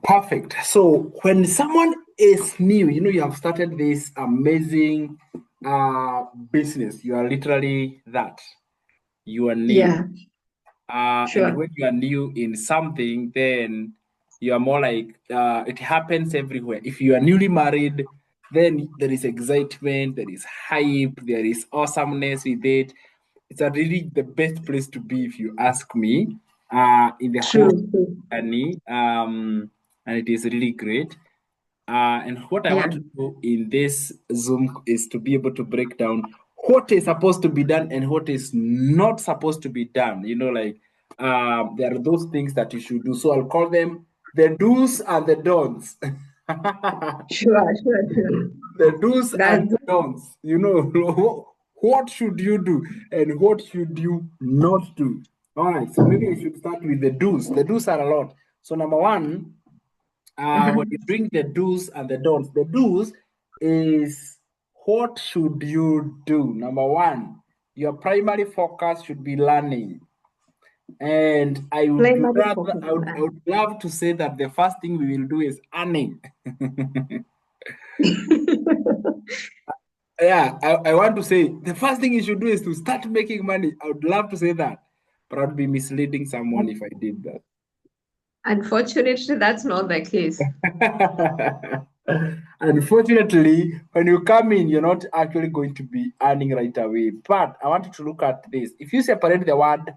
Perfect. So when someone is new, you have started this amazing business. You are literally that. You are new. Yeah, And sure. when you are new in something, then you are more like it happens everywhere. If you are newly married, then there is excitement, there is hype, there is awesomeness with it. It's a really the best place to be, if you ask me, in the whole True, true. journey. And it is really great. And what I Yeah, want to do in this Zoom is to be able to break down what is supposed to be done and what is not supposed to be done. There are those things that you should do. So I'll call them the do's and the don'ts. sure, sure, sure. The do's That's and the don'ts. What should you do and what should you not do? All right, so maybe I should start with the do's. The do's are a lot. So number one, when you Mhm. bring the do's and the don'ts, the do's is what should you do? Number one, your primary focus should be learning. And Primary focus I would love to say that the first thing we will do is earning. Yeah, I want to say the first thing you should do is to start making money. I would love to say that, but I'd be misleading someone if I did that. Unfortunately, that's not the case. Unfortunately, when you come in, you're not actually going to be earning right away. But I want you to look at this. If you separate the word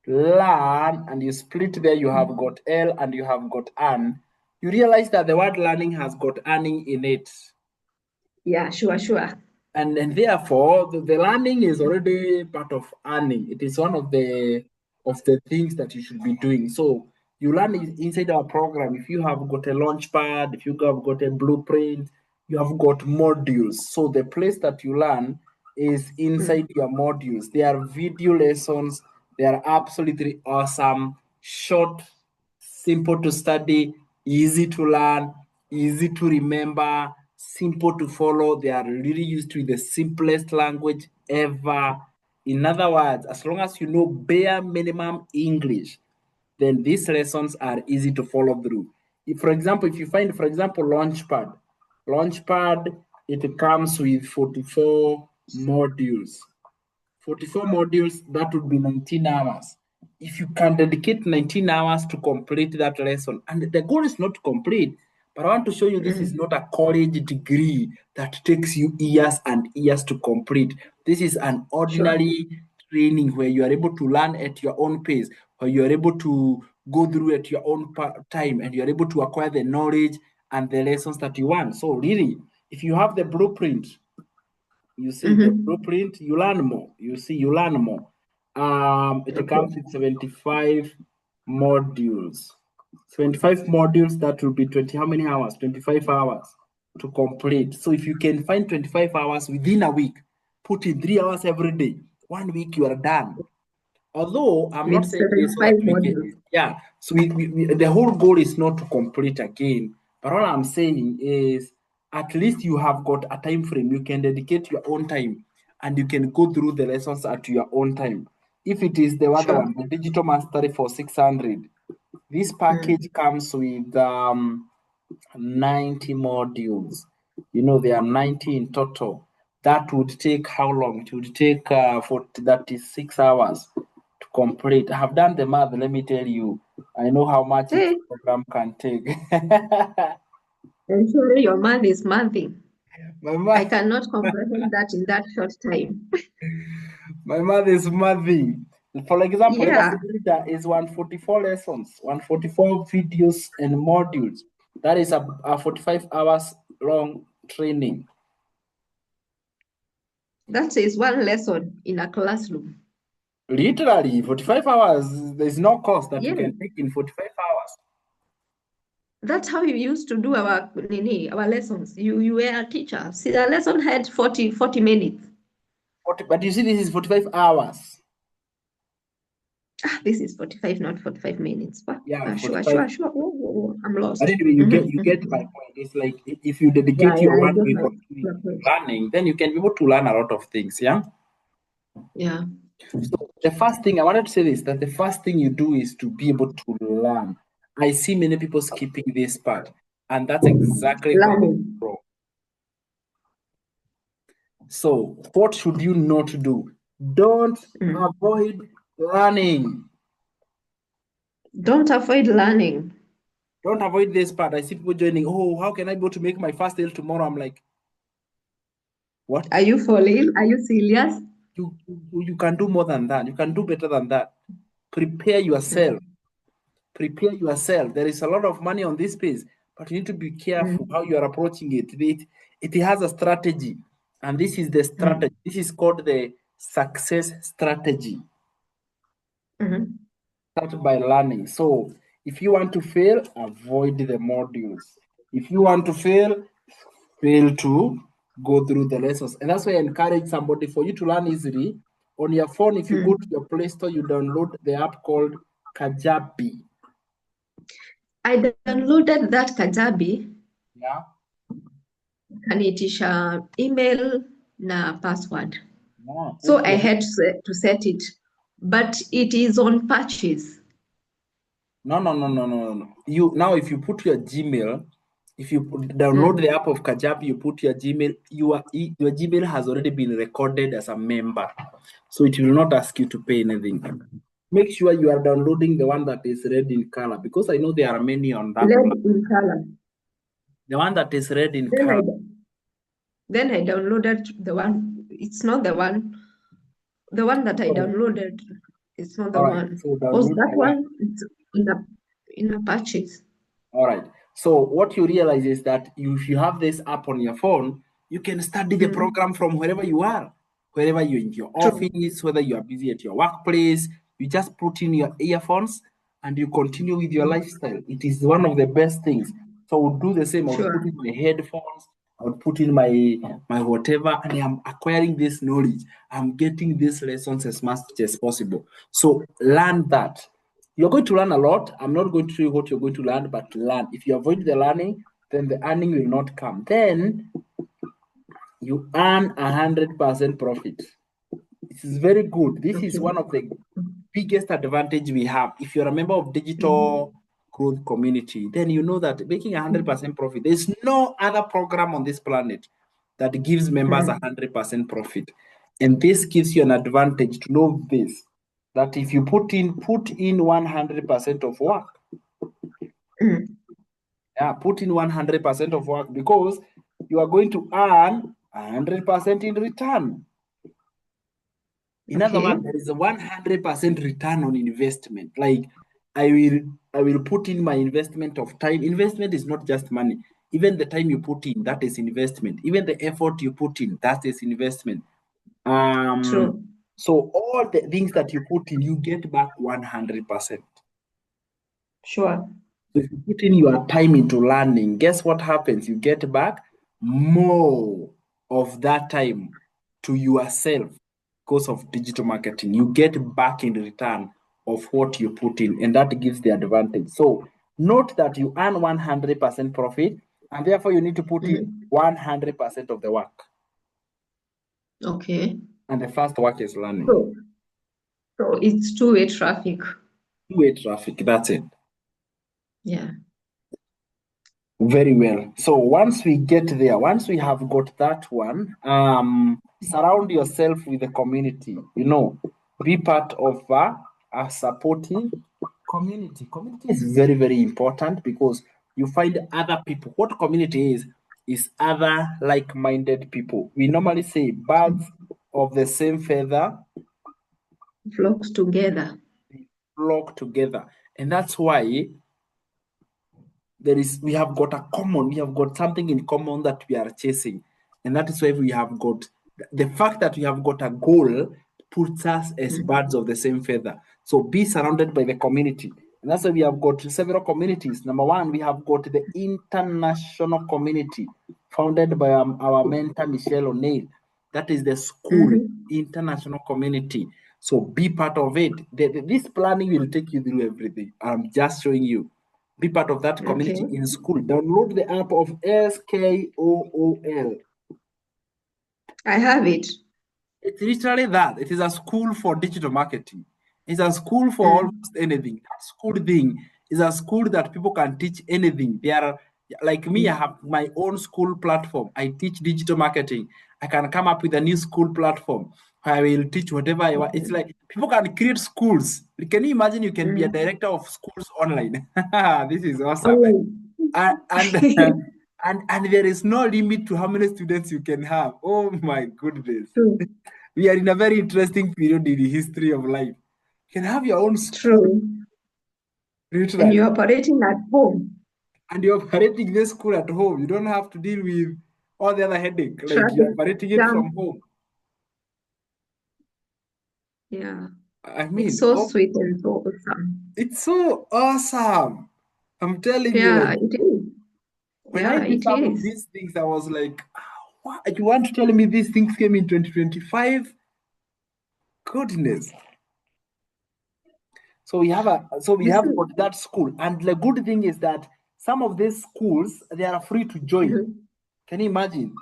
learn and you split there, you have got L and you have got earn, you realize that the word learning has got earning in it. Yeah, sure, sure. And therefore the learning is already part of earning. It is one of the things that you should be doing. So you learn inside our program. If you have got a launch pad, if you have got a blueprint, you have got modules. So the place that you learn is inside your modules. They are video lessons. They are absolutely awesome, short, simple to study, easy to learn, easy to remember, simple to follow. They are really used to the simplest language ever. In other words, as long as you know bare minimum English, then these lessons are easy to follow through. If, for example, if you find, for example, Launchpad, it comes with 44 modules. 44 modules, that would be 19 hours. If you can dedicate 19 hours to complete that lesson, and the goal is not to complete, but I want to show you this is not a college degree that takes you years and years to complete. This is an Sure. ordinary training where you are able to learn at your own pace, where you are able to go through at your own time, and you are able to acquire the knowledge and the lessons that you want. So, really, if you have the blueprint, you see the Mm-hmm. blueprint, you learn more. You see, you learn more. It Okay. comes with 75 modules. 75 modules, that will be 20, how many hours? 25 hours to complete. So if you can find 25 hours within a week, put in 3 hours every day, 1 week you are done. Although I'm not With saying this so that 75 we can, modules. yeah. So the whole goal is not to complete again. But all I'm saying is at least you have got a time frame. You can dedicate your own time and you can go through the lessons at your own time. If it is the other Sure. one, the digital mastery for 600, this package comes with 90 modules. There are 90 in total. That would take how long? It would take 36 hours to complete. I have done the math, let me tell you. I know how much each Hey, program can take. I'm sorry, your math is mathing. my, I math, cannot comprehend that in that short time. my math is mathing. For example, Yeah, legacy leader is 144 lessons, 144 videos and modules. That is a 45 hours long training. that is one lesson in a classroom. Literally, 45 hours, there's no course that you Yes, can take in 45 hours. that's how you used to do our lessons. You were a teacher. See, the lesson had 40 minutes. But you see, this is 45 hours. This is 45, not 45 minutes. What? Yeah, Sure, 45. sure, sure. I'm But lost. anyway, you get my point. It's like if you Yeah, dedicate yeah, your I one get week my of your point. learning, then you can be able to learn a lot of things. Yeah. Yeah. So the first thing I wanted to say is that the first thing you do is to be able to learn. I see many people skipping this part, and that's exactly where they're Learning. wrong. So, what should you not do? Don't avoid learning. Don't avoid learning. Don't avoid this part. I see people joining. Oh, how can I go to make my first sale tomorrow? I'm like, what? Are you for real? Are you serious? You can do more than that. You can do better than that. Prepare yourself. Prepare yourself. There is a lot of money on this space, but you need to be careful how you are approaching it. It has a strategy, and this is the strategy. This is called the success strategy. Start by learning. So if you want to fail, avoid the modules. If you want to fail to go through the lessons. And that's why I encourage somebody for you to learn easily. On your phone, if you go to your Play Store, you download the app called Kajabi. I downloaded that Kajabi. Yeah. Kanitisha email na password. No, So I had to set it, but it is on purchase. No. You now, if you put your Gmail, if you download the app of Kajabi, you put your Gmail, your Gmail has already been recorded as a member, so it will not ask you to pay anything. Make sure you are downloading the one that is red in color, because I know there are many on that. Red in color. The one that is red in color. Then I downloaded the one. It's not the one. The one that I downloaded. It's not the one. So Was download that the one? It's in a purchase. All right. So what you realize is that if you have this app on your phone, you can study the program from wherever you are, wherever you're in your office, whether you are busy at your workplace. You just put in your earphones and you continue with your lifestyle. It is one of the best things. So I would do the same. I would put in my headphones. I would put in my whatever, and I'm acquiring this knowledge. I'm getting these lessons as much as possible. So learn that. You're going to learn a lot. I'm not going to tell you what you're going to learn, but learn. If you avoid the learning, then the earning will not come. Then you earn 100% profit. This is very good. This is one of the biggest advantage we have. If you're a member of digital growth community, then you know that making 100% profit, there's no other program on this planet that gives members 100% profit. And this gives you an advantage to know this, that if you put in 100% of work, put in 100% of work, because you are going to earn 100% in return. In other words, there is a 100% return on investment. Like I will put in my investment of time. Investment is not just money. Even the time you put in, that is investment. Even the effort you put in, that is investment. True. So all the things that you put in, you get back 100%. Sure. So if you put in your time into learning, guess what happens? You get back more of that time to yourself because of digital marketing. You get back in return of what you put in, and that gives the advantage. So note that you earn 100% profit, and therefore you need to put in 100% of the work. Okay. And the first work is learning. So it's two-way traffic. Two-way traffic, that's it. Yeah. Very well. So once we get there, once we have got that one, surround yourself with the community. Be part of a supporting community. Community is very, very important, because you find other people. What community is other like-minded people. We normally say birds of the same feather Flocks together. flock together. And that's why we have got something in common that we are chasing. And that is why we have got the fact that we have got a goal puts us as birds of the same feather. So be surrounded by the community. And that's why we have got several communities. Number one, we have got the international community founded by our mentor, Michelle O'Neill. That is the school international community. So be part of it. This planning will take you through everything. I'm just showing you. Be part of that community in school. Download the app of SKOOL. I have it. It's literally that. It is a school for digital marketing. It's a school for almost anything. That school thing is a school that people can teach anything. They are like me, I have my own school platform. I teach digital marketing. I can come up with a new school platform where I will teach whatever I want. It's like people can create schools. Can you imagine you can be a director of schools online? This is awesome. Oh. And and there is no limit to how many students you can have. Oh my goodness. True. We are in a very interesting period in the history of life. You can have your own school, True. And literally, you're operating at home. and you're operating this school at home. You don't have to deal with all the other headache. Like you're Traffic operating it jam. from home. Yeah. I It's mean, so oh, sweet and so awesome. it's so awesome. I'm telling you, like Yeah, it is. when I Yeah, see it some of is. these things, I was like, "Ah, what? You want to tell me these things came in 2025? Goodness. So we This have is got that school, and the good thing is that some of these schools they are free to join. mhm, Can you imagine?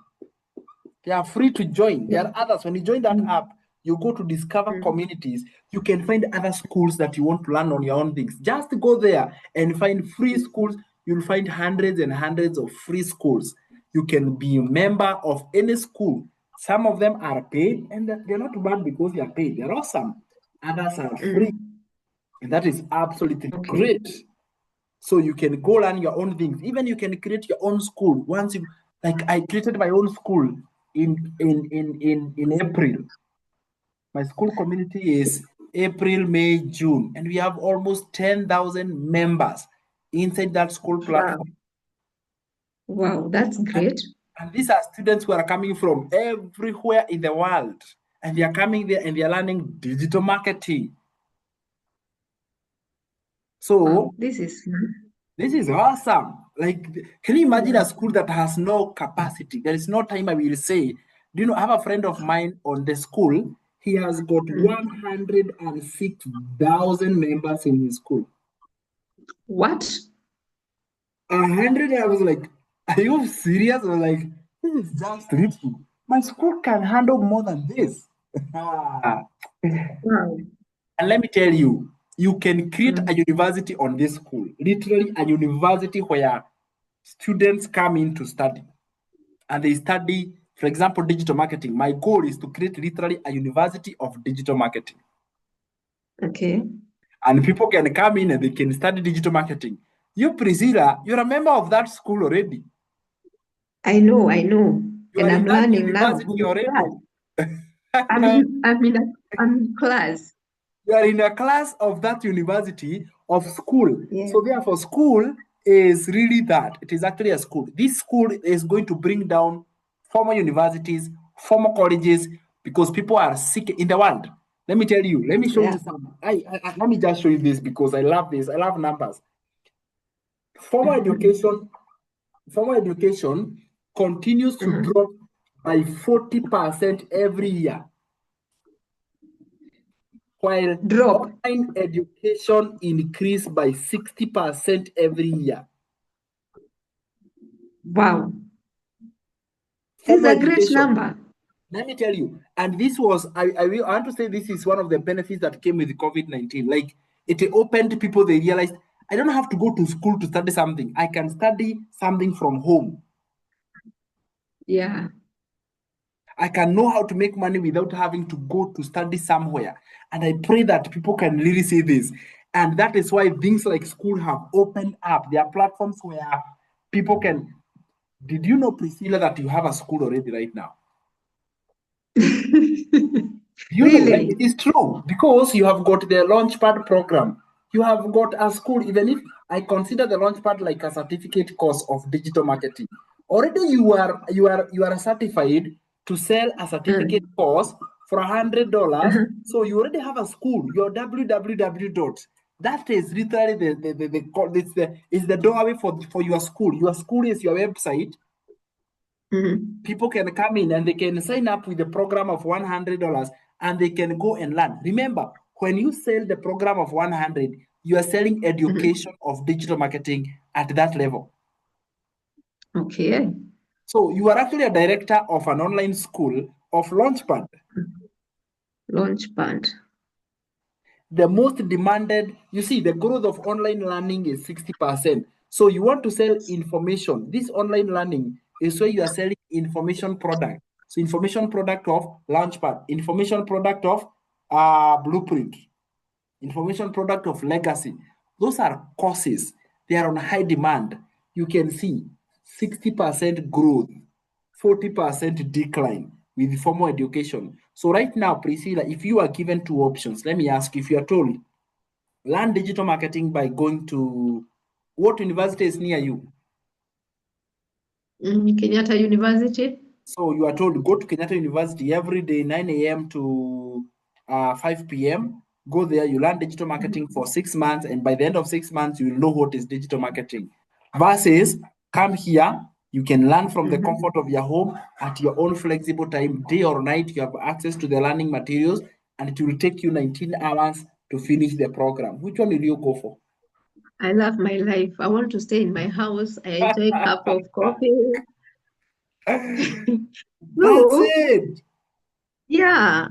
They are free to join. There yeah. are others. When you join that Mm, app, you go to discover mm, communities. You can find other schools that you want to learn on your own things. Just go there and find free schools. You'll find hundreds and hundreds of free schools. You can be a member of any school. Some of them are paid, and they're not bad because they are paid. They're awesome. Others are free, mm. and that is absolutely Okay. great. So you can go learn your own things. Even you can create your own school. Once you like I created my own school in April. My school community is April, May, June, and we have almost 10,000 members inside that school Wow. platform. Wow, that's And, great. and these are students who are coming from everywhere in the world. And they are coming there and they are learning digital marketing. Wow, So this is nice. this is awesome. Like, can you imagine Yeah. a school that has no capacity? There is no time I will say. Do you know, I have a friend of mine on the school. He has got Mm. 106,000 members in his school. What? 100, I was like, are you serious? I was like, this is just little. My school can handle more than this. Wow. And let me tell you, you can create a Mm. university on this school, literally a university where students come in to study and they study, for example, digital marketing. My goal is to create literally a university of digital marketing. Okay. And people can come in and they can study digital marketing. You, Priscilla, you're a member of that school already. I know. You are And in I'm that learning now. university already. I'm in class. You are in a class of that university of school. Yeah. So therefore, school is really that. It is actually a school. This school is going to bring down former universities, former colleges, because people are sick in the world. Let me tell you. Let me show Yeah. you some. Let me just show you this because I love this. I love numbers. Former education, former education continues to Uh-huh. drop by 40% every year, while Drop. online education increased by 60% every year. Wow. This is Formal a great education, number. let me tell you, and this was, I want to say this is one of the benefits that came with COVID 19. Like it opened people, they realized, I don't have to go to school to study something. I can study something from home. Yeah. I can know how to make money without having to go to study somewhere. And I pray that people can really see this. And that is why things like school have opened up. There are platforms where people can. Did you know, Priscilla, that you have a school already right now? You know, like Really? it is true because you have got the Launchpad program. You have got a school, even if I consider the Launchpad like a certificate course of digital marketing. Already you are certified to sell a certificate Mm. course for $100. Uh-huh. So you already have a school. Your www dot. That is literally it's the doorway for your school. Your school is your website. Mhm. People can come in and they can sign up with a program of $100 and they can go and learn. Remember, when you sell the program of 100, you are selling Mhm. education of digital marketing at that level. Okay. So you are actually a director of an online school of Launchpad. Launch band. the most demanded, you see, the growth of online learning is 60%. So you want to sell information. This online learning is where you are selling information product. So information product of Launchpad, information product of Blueprint, information product of Legacy. Those are courses. They are on high demand. You can see 60% growth, 40% decline with formal education. So right now, Priscilla, if you are given two options, let me ask you, if you are told, learn digital marketing by going to what university is near you? Kenyatta University. So you are told go to Kenyatta University every day, 9 a.m. to 5 p.m. Go there, you learn digital marketing for 6 months, and by the end of 6 months, you will know what is digital marketing. Versus come here, you can learn from the comfort of your home at your own flexible time, day or night. You have access to the learning materials, and it will take you 19 hours to finish the program. Which one will you go for? I love my life. I want to stay in my house. I enjoy a cup of coffee. That's So, it. yeah,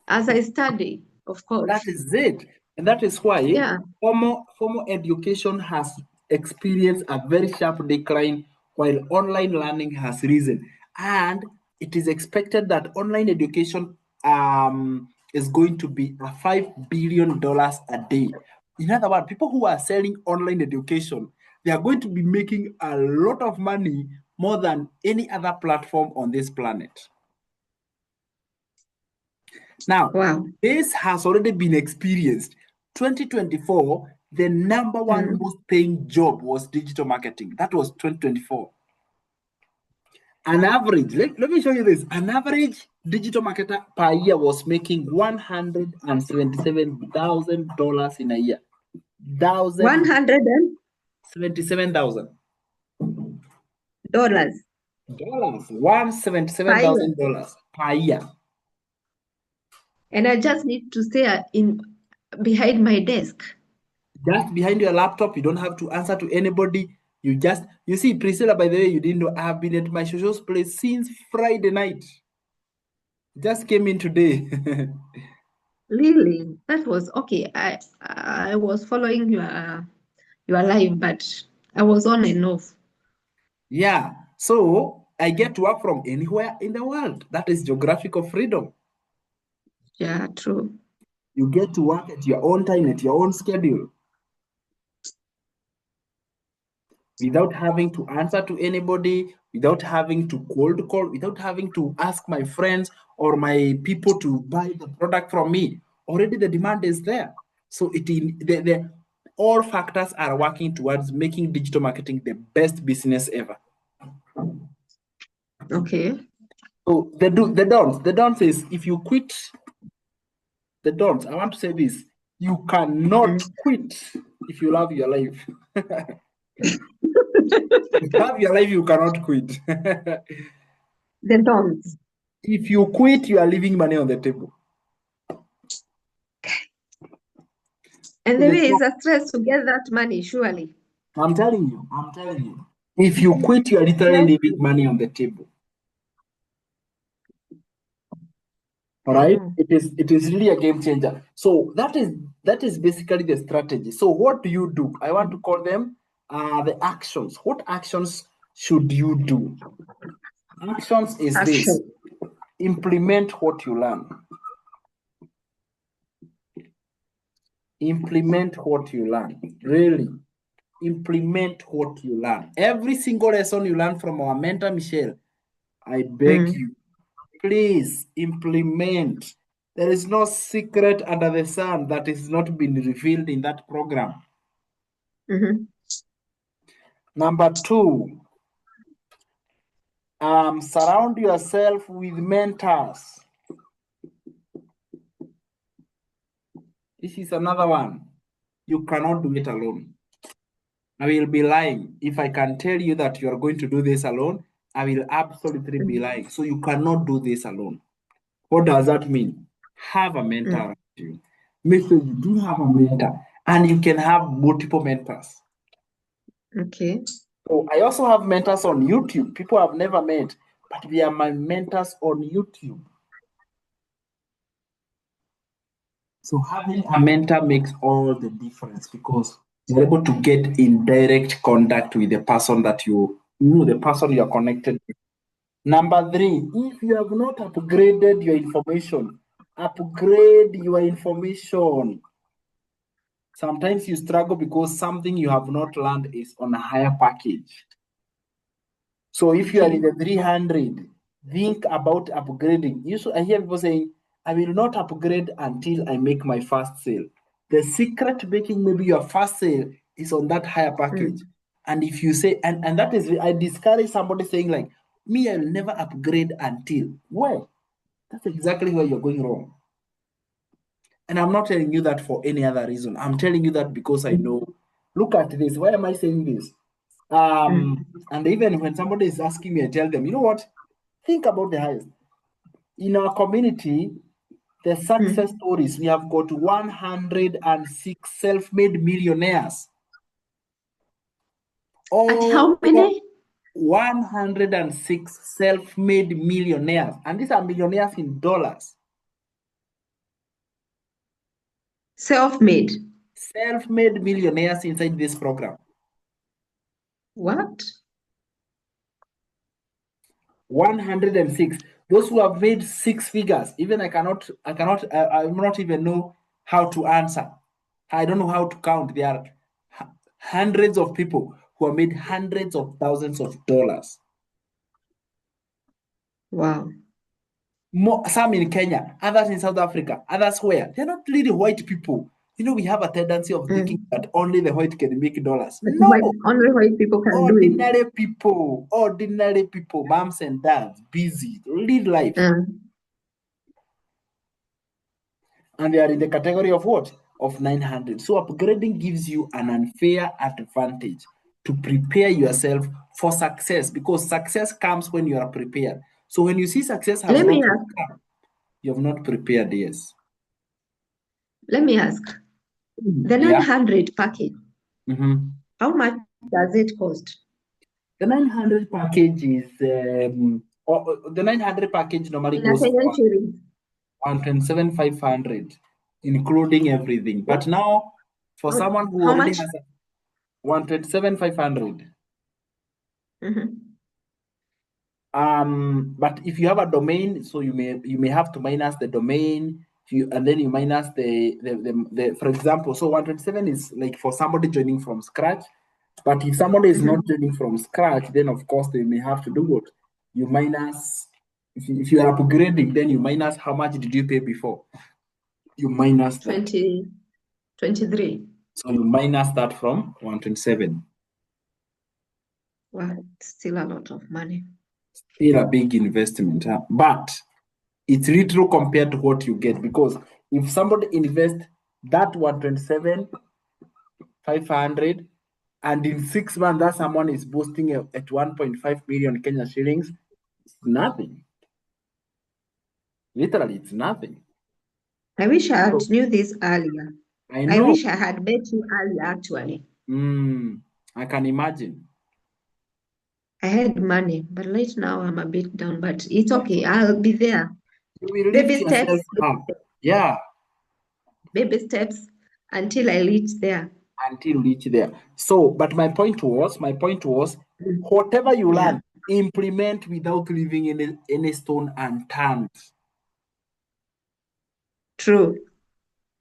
as I study, of That course. is it. And that is why Yeah. formal education has experienced a very sharp decline while online learning has risen. And it is expected that online education is going to be a $5 billion a day. In other words, people who are selling online education, they are going to be making a lot of money more than any other platform on this planet. Now, Wow. this has already been experienced. 2024, the number one most paying job was digital marketing. That was 2024. An average, let me show you this. An average digital marketer per year was making $177,000 in a year. 100 $177,000. per year. $177,000 per year. And I just need to stay behind my desk. Just behind your laptop, you don't have to answer to anybody. You see, Priscilla, by the way, you didn't know I've been at my social's place since Friday night. Just came in today. Really, that was okay. I was following your live, but I was on and off. Yeah. So I get to work from anywhere in the world. That is geographical freedom. Yeah, true. You get to work at your own time, at your own schedule, without having to answer to anybody, without having to cold call, without having to ask my friends or my people to buy the product from me. Already the demand is there. So all factors are working towards making digital marketing the best business ever. Okay. So the don't is if you quit the don't, I want to say this: you cannot quit if you love your life. If you love your life, you cannot quit. The don'ts. If you quit, you are leaving money on the table. And the way is a stress to get that money, surely. I'm telling you. If you quit, you are literally Yes. leaving money on the table. All right. It is really a game changer. So that is basically the strategy. So what do you do? I want to call them the actions. What actions should you do? Actions is this: Action. implement what you learn. Implement what you learn. Really. Implement what you learn. Every single lesson you learn from our mentor, Michelle, I beg you, please implement. There is no secret under the sun that is not been revealed in that program. Number two, surround yourself with mentors. This is another one. You cannot do it alone. I will be lying. If I can tell you that you are going to do this alone, I will absolutely be lying. So you cannot do this alone. What does that mean? Have a mentor around you. Make sure you do have a mentor, and you can have multiple mentors. Okay. So I also have mentors on YouTube. People I've never met, but they are my mentors on YouTube. So having a mentor makes all the difference because you're able to get in direct contact with the person that the person you are connected with. Number three, if you have not upgraded your information, upgrade your information. Sometimes you struggle because something you have not learned is on a higher package. So if you are in the 300, think about upgrading. I hear people saying, I will not upgrade until I make my first sale. The secret to making maybe your first sale is on that higher package. And if you say, and that is, I discourage somebody saying like, me, I'll never upgrade until. Well, that's exactly where you're going wrong. And I'm not telling you that for any other reason. I'm telling you that because I know. Look at this. Why am I saying this? And even when somebody is asking me, I tell them, you know what? Think about the highest. In our community, the success stories, we have got 106 self-made millionaires. At how many? 106 self-made millionaires. And these are millionaires in dollars. Self-made. Self-made millionaires inside this program. What? 106. Those who have made six figures, even I not even know how to answer. I don't know how to count. There are hundreds of people who have made hundreds of thousands of dollars. Wow. Some in Kenya, others in South Africa, others where? They're not really white people. We have a tendency of thinking that only the white can make dollars. But No, only white people can do it. Ordinary people, moms and dads, busy, live life. And they are in the category of what? Of 900. So upgrading gives you an unfair advantage to prepare yourself for success because success comes when you are prepared. So when you see success has Let not me ask. come, you have not prepared, yes. Let me ask. The 900 package, how much does it cost? The 900 package is, the 900 package normally In a goes Kenyan for shilling. 127,500, including everything. But now, for someone who How already much? has 127,500. But if you have a domain, so you may have to minus the domain, and then you minus the for example, so 127 is like for somebody joining from scratch. But if somebody is not joining from scratch, then of course they may have to do what? You minus, if you are upgrading, then you minus how much did you pay before? You minus that. 23. So you minus that from 127. Wow, still a lot of money. Still a big investment, but it's little compared to what you get, because if somebody invests that 127,500 and in 6 months that someone is boosting at 1.5 million Kenya shillings, it's nothing. Literally, it's nothing. I wish I had knew this earlier. I know. I wish I had met you earlier, actually. I can imagine. I had money, but right now I'm a bit down, but it's okay. I'll be there. You will Baby lift steps. yourself up. Yeah. Baby steps until I reach there. Until you reach there. So, but my point was, whatever you learn, implement without leaving any stone unturned. True.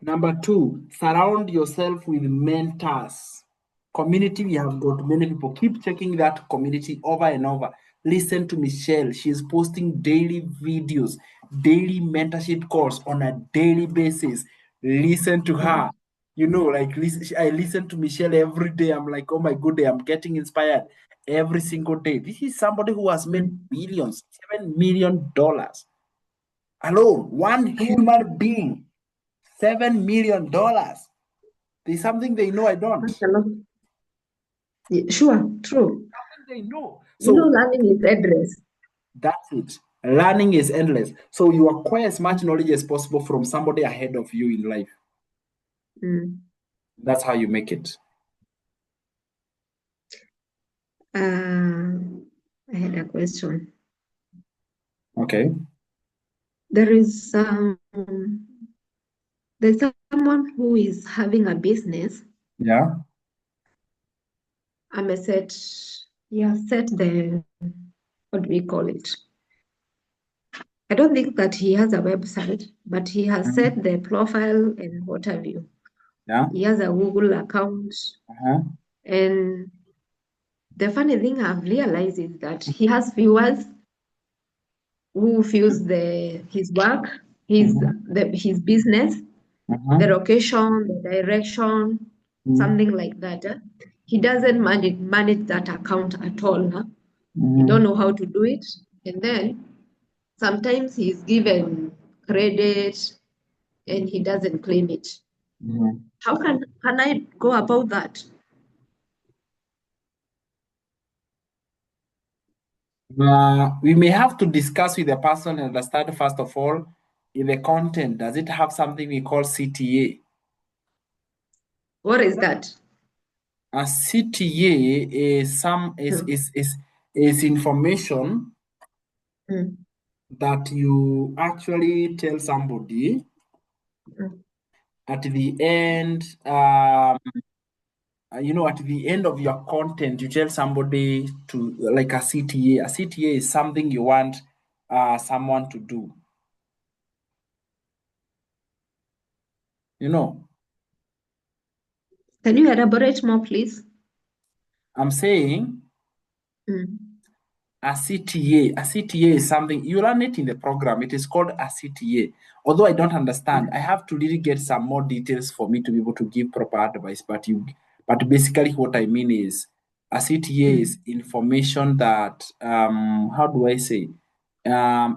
Number two, surround yourself with mentors. Community, we have got many people. Keep checking that community over and over. Listen to Michelle. She's posting daily videos, daily mentorship calls on a daily basis. Listen to her. I listen to Michelle every day. I'm like, oh my good day, I'm getting inspired every single day. This is somebody who has made billions, $7 million alone. One human being. $7 million. There's something they know I don't. Yeah, sure, true. Something they know. So learning is endless. That's it. Learning is endless. So you acquire as much knowledge as possible from somebody ahead of you in life. That's how you make it. I had a question. Okay. There is There's someone who is having a business. Yeah. I may set, yeah, set the, what do we call it? I don't think that he has a website, but he has set the profile and what have you. Yeah. He has a Google account. Uh-huh. And the funny thing I've realized is that he has viewers who views his work, his business, the location, the direction, something like that. He doesn't manage that account at all. He don't know how to do it. And then sometimes he's given credit and he doesn't claim it. How can I go about that? We may have to discuss with the person and understand, first of all, in the content, does it have something we call CTA? What is that? A CTA is Mm, is information mm, that you actually tell somebody mm. at the end. At the end of your content, you tell somebody to, like, a CTA. A CTA is something you want someone to do. You know, Can you elaborate more, please? I'm saying Mm, a CTA is something you learn it in the program. It is called a CTA. Although I don't understand, mm, I have to really get some more details for me to be able to give proper advice. But basically, what I mean is a CTA is mm, information that, how do I say? A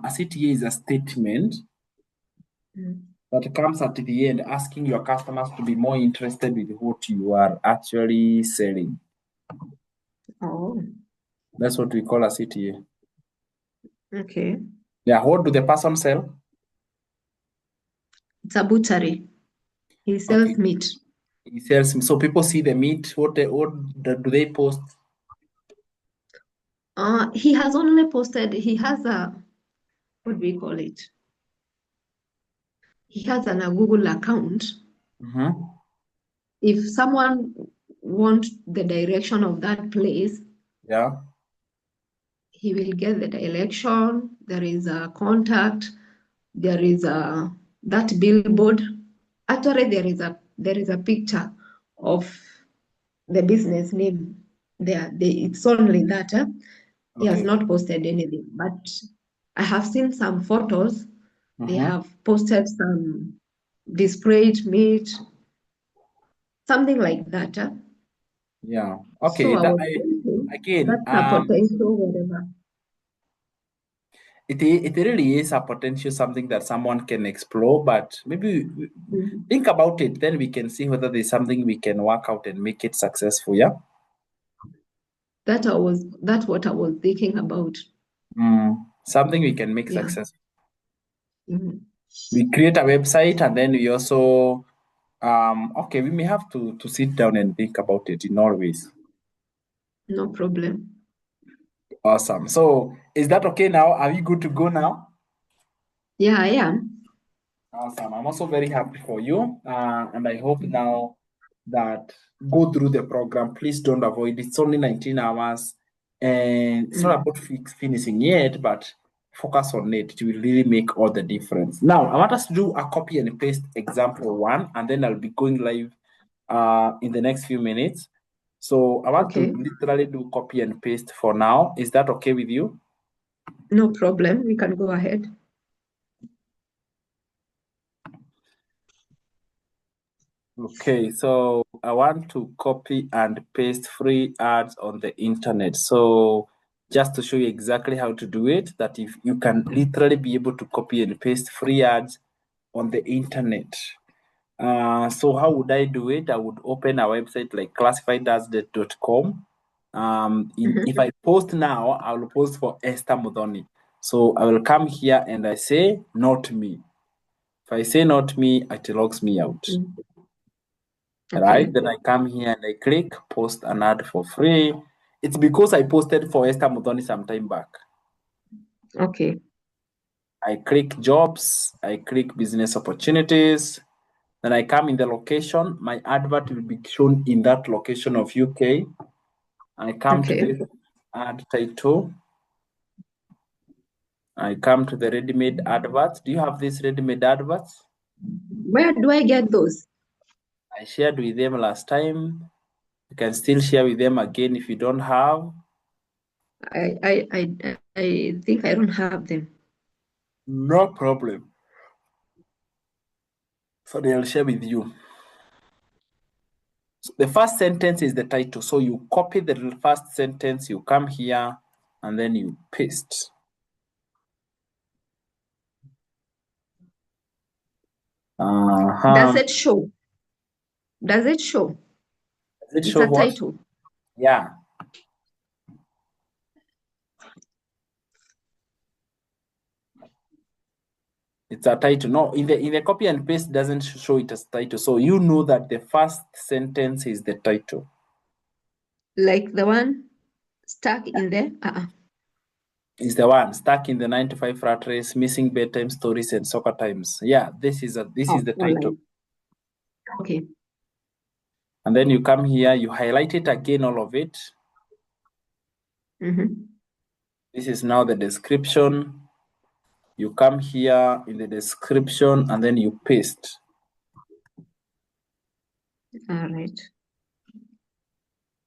CTA is a statement mm. that comes at the end asking your customers to be more interested with what you are actually selling. Oh, That's what we call a CTA. okay. Yeah, what do the person sell? It's a butchery. He Okay, sells meat. he sells. So people see the meat. Do they post? He has only posted, he has what do we call it? He has a Google account. Mm-hmm. If someone wants the direction of that place, Yeah. he will get the direction. There is a contact. There is a that billboard. Actually, there is a picture of the business name there. It's only that. He has Okay. not posted anything, but I have seen some photos. They Mm-hmm. have posted some displayed meat, something like that. Yeah. So Okay. I That was I thinking again. that's a potential whatever. It really is a potential something that someone can explore, but maybe Mhm. think about it. Then we can see whether there's something we can work out and make it successful. Yeah. That's what I was thinking about. Something we can make Yeah. successful. Mhm. We create a website and then we also okay, we may have to sit down and think about it in all ways. No problem. Awesome. So is that okay now? Are we good to go now? Yeah, I am. Awesome. I'm also very happy for you. And I hope now that go through the program. Please don't avoid it. It's only 19 hours. And it's not Mm. about finishing yet, but focus on it. It will really make all the difference. Now, I want us to do a copy and paste example one, and then I'll be going live in the next few minutes. So I want to Okay. literally do copy and paste for now. Is that okay with you? No problem. We can go ahead. Okay, so I want to copy and paste free ads on the internet. So just to show you exactly how to do it, that if you can literally be able to copy and paste free ads on the internet. So how would I do it? I would open a website like classifiedads.com. If Mhm. I post now, I will post for Esther Mudhoni. So I will come here and I say, not me. If I say not me, it logs me out. Mm. Right? Okay. Then I come here and I click post an ad for free. It's because I posted for Esther Mudhoni some time back. Okay. I click jobs, I click business opportunities, Then I come in the location. My advert will be shown in that location of UK. I come to this ad title. I come to the ready-made adverts. Do you have these ready-made adverts? Where do I get those? I shared with them last time. You can still share with them again if you don't have. I think I don't have them. No problem. So they'll share with you. So the first sentence is the title. So you copy the first sentence, you come here, and then you paste. Does it show? Does it show? Does it It's show a what? title. Yeah. It's a title. No, in the copy and paste doesn't show it as title. So you know that the first sentence is the title. Like the one stuck in there? Is the one stuck in the 9 to 5 rat race, missing bedtime stories and soccer times. Yeah, this is the title. Right. Okay. And then you come here, you highlight it again, all of it. This is now the description. You come here in the description and then you paste. All right.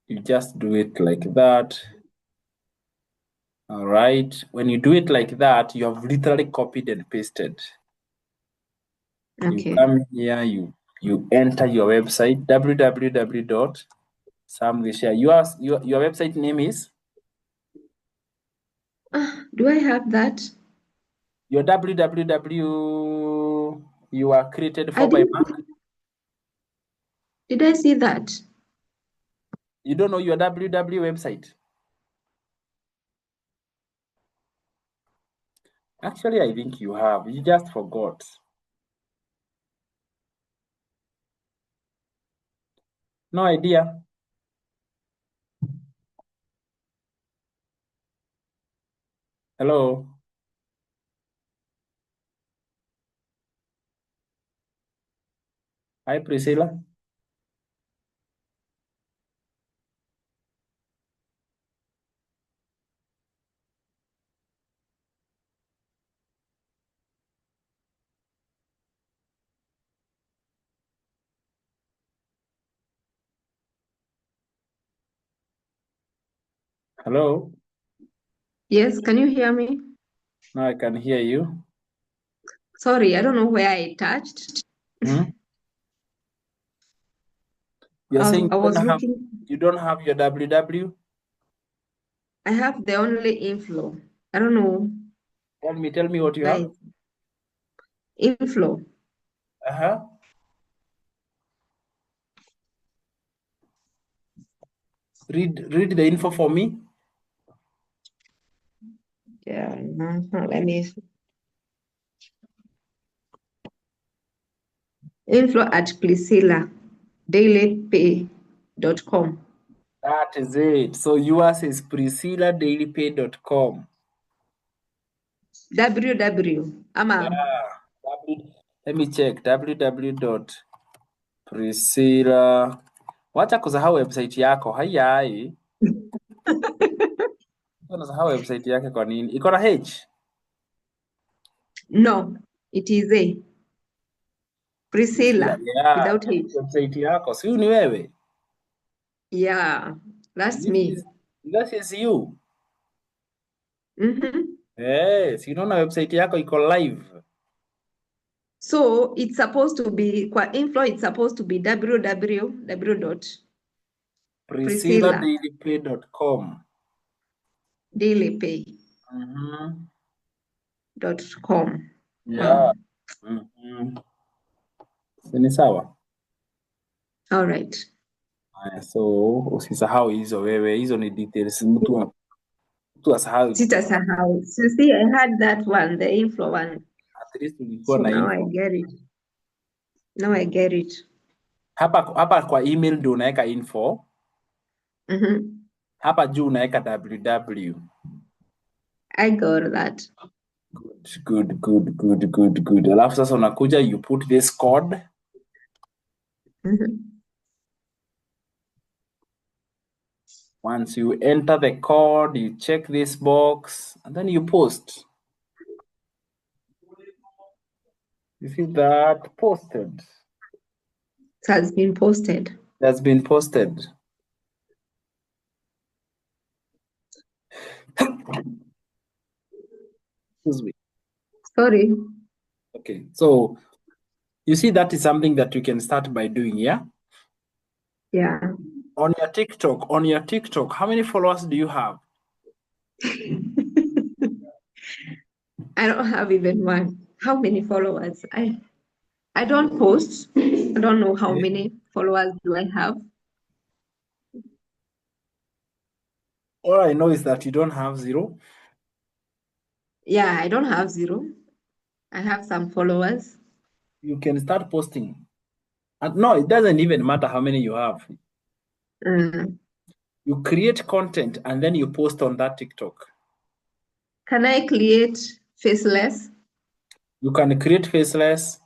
You just do it like that. All right. When you do it like that, you have literally copied and pasted. Okay. You come here, you enter your website, www.samgeshare. Your website name is? Do I have that? Your www you are created for by bank? Did I see that? You don't know your www website? Actually, I think you have. You just forgot. No idea. Hello. Hi, Priscilla. Hello. Yes, can you hear me? Now I can hear you. Sorry, I don't know where I touched. You're saying I was looking. you don't have your www? I have the only inflow. I don't know. Tell me what you have. Inflow. Read the info for me. Yeah, let me see. Inflow at PriscillaDailyPay.com. That is it. So yours is PriscillaDailyPay.com. www. Let me check. www.priscilla. Wacha kusahau website yako. Hayai. Unasahau website yake kwa nini? Iko na H? No, it is a Priscilla without H. Website yako. Si ni wewe? Yeah, that's me. That is you. Si unaona website yako iko live. So it's supposed to be kwa inflow, it's supposed to be PriscillaDailyPay.com. Dailypay.com. Yeah. Ni sawa. All right. So usisahau hizo wewe, hizo ni details mtu asahau. Sitasahau. So see, I had that one, the inflow one. At least ulikuwa So na now info. I get it. Now I get it. Hapa kwa email ndio unaweka info. Hapa juu unaweka www. I got that. Good. Alafu sasa unakuja, you put this code. Mhm. Once you enter the code, you check this box, and then you post. You see that posted. It has been posted. That's been posted. Excuse me. Sorry. Okay, so you see that is something that you can start by doing, yeah? Yeah. On your TikTok, how many followers do you have? I don't have even one. How many followers? I don't post. I don't know how many followers do I have. All I know is that you don't have 0. Yeah, I don't have 0. I have some followers. You can start posting. And no, it doesn't even matter how many you have. Mm. You create content and then you post on that TikTok. Can I create faceless? You can create faceless.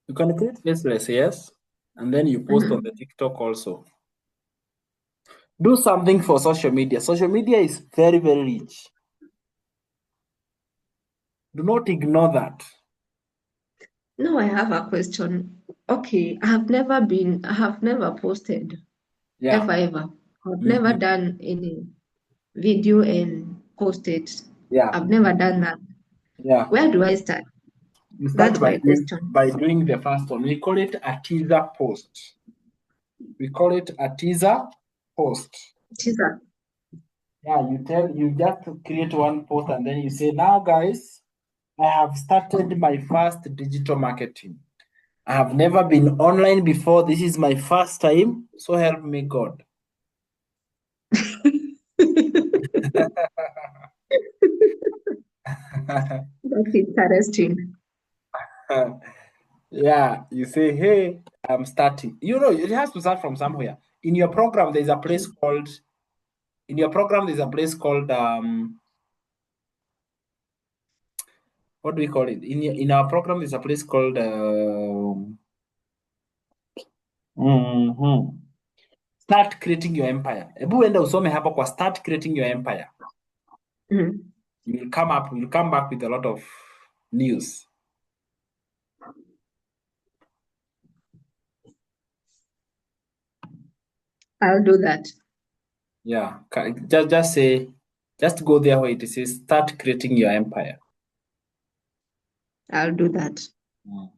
You can create faceless, yes. And then you post on the TikTok also. Do something for social media. Social media is very, very rich. Do not ignore that. No, I have a question. Okay, I have never posted, Yeah. ever. I've never Mhm. done any video and posted. Yeah. I've never done that. Yeah. Where do I start? You start That's my question. by doing the first one. We call it a teaser post. We call it a teaser post. Teaser. Yeah, you just create one post and then you say, now guys, I have started my first digital marketing. I have never been online before. This is my first time. So help me God. That's interesting. Yeah, you say, hey, I'm starting. You know, it has to start from somewhere. In your program, there's a place called, what do we call it? In our program, there's a place called, mhm. Start creating your empire. Ebu enda usome hapo kwa start creating your empire. Mhm. You'll come back with a lot of news. I'll do that. Yeah, just go there where it says start creating your empire. I'll do that. Mm.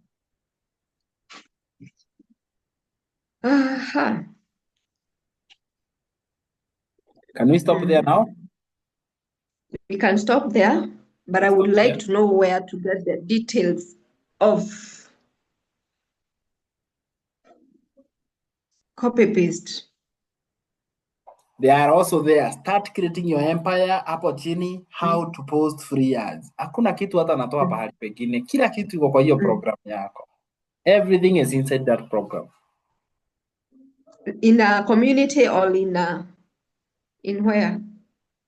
Aha. Can we stop there now? We can stop there, but I would Stop like there. to know where to get the details of copy paste. They are also there. Start creating your empire. Hapo chini, how to post free ads. Hakuna kitu hata natoa pahali pengine. Kila kitu iko kwa hiyo program yako. Everything is inside that program. In a community or in where?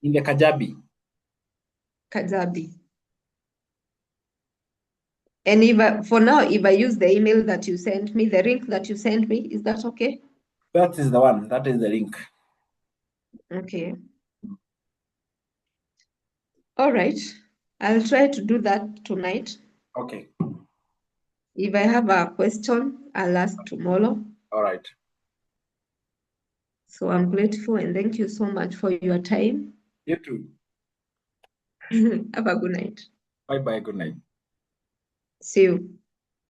In the Kajabi. Kajabi. And for now, if I use the email that you sent me, the link that you sent me, is that okay? That is the one. That is the link. Okay. All right. I'll try to do that tonight. Okay. If I have a question, I'll ask tomorrow. All right. So I'm grateful and thank you so much for your time. You too. Have a good night. Bye bye. Good night. See you.